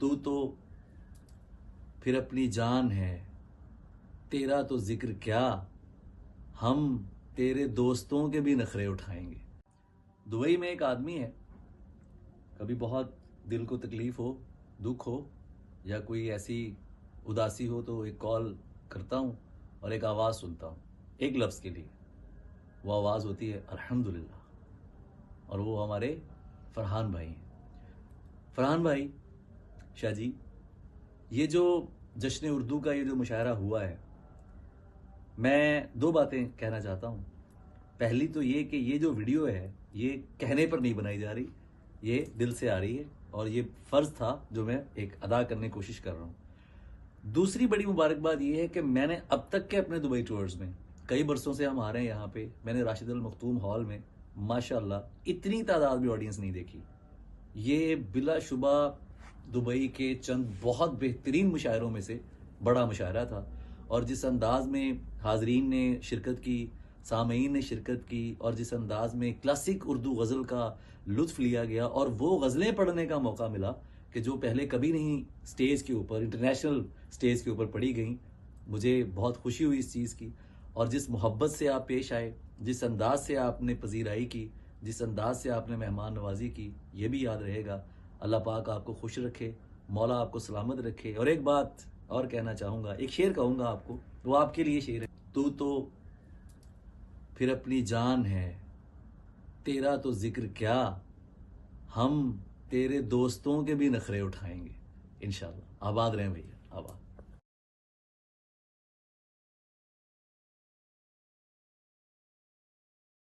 تو پھر اپنی جان ہے، تیرا تو ذکر کیا، ہم تیرے دوستوں کے بھی نخرے اٹھائیں گے۔ دبئی میں ایک آدمی ہے، کبھی بہت دل کو تکلیف ہو، دکھ ہو یا کوئی ایسی اداسی ہو تو ایک کال کرتا ہوں اور ایک آواز سنتا ہوں ایک لفظ کے لیے، وہ آواز ہوتی ہے الحمدللہ، اور وہ ہمارے فرحان بھائی ہیں۔ فرحان بھائی شاہ جی، یہ جو جشن اردو کا یہ جو مشاعرہ ہوا ہے، میں دو باتیں کہنا چاہتا ہوں۔ پہلی تو یہ کہ یہ جو ویڈیو ہے یہ کہنے پر نہیں بنائی جا رہی، یہ دل سے آ رہی ہے، اور یہ فرض تھا جو میں ایک ادا کرنے کی کوشش کر رہا ہوں۔ دوسری بڑی مبارکباد یہ ہے کہ میں نے اب تک کے اپنے دبئی ٹورز میں، کئی برسوں سے ہم آ رہے ہیں یہاں پہ، میں نے راشد المختوم ہال میں ماشاءاللہ اتنی تعداد میں آڈینس نہیں دیکھی۔ یہ بلا شبہ دبئی کے چند بہت بہترین مشاعروں میں سے بڑا مشاعرہ تھا، اور جس انداز میں حاضرین نے شرکت کی، سامعین نے شرکت کی، اور جس انداز میں کلاسک اردو غزل کا لطف لیا گیا اور وہ غزلیں پڑھنے کا موقع ملا کہ جو پہلے کبھی نہیں سٹیج کے اوپر، انٹرنیشنل سٹیج کے اوپر پڑھی گئیں، مجھے بہت خوشی ہوئی اس چیز کی۔ اور جس محبت سے آپ پیش آئے، جس انداز سے آپ نے پذیرائی کی، جس انداز سے آپ نے مہمان نوازی کی، یہ بھی یاد رہے گا۔ اللہ پاک آپ کو خوش رکھے، مولا آپ کو سلامت رکھے۔ اور ایک بات اور کہنا چاہوں گا، ایک شعر کہوں گا آپ کو، وہ آپ کے لیے شعر ہے۔ تو پھر اپنی جان ہے، تیرا تو ذکر کیا، ہم تیرے دوستوں کے بھی نخرے اٹھائیں گے انشاءاللہ۔ آباد رہیں بھیا، آباد۔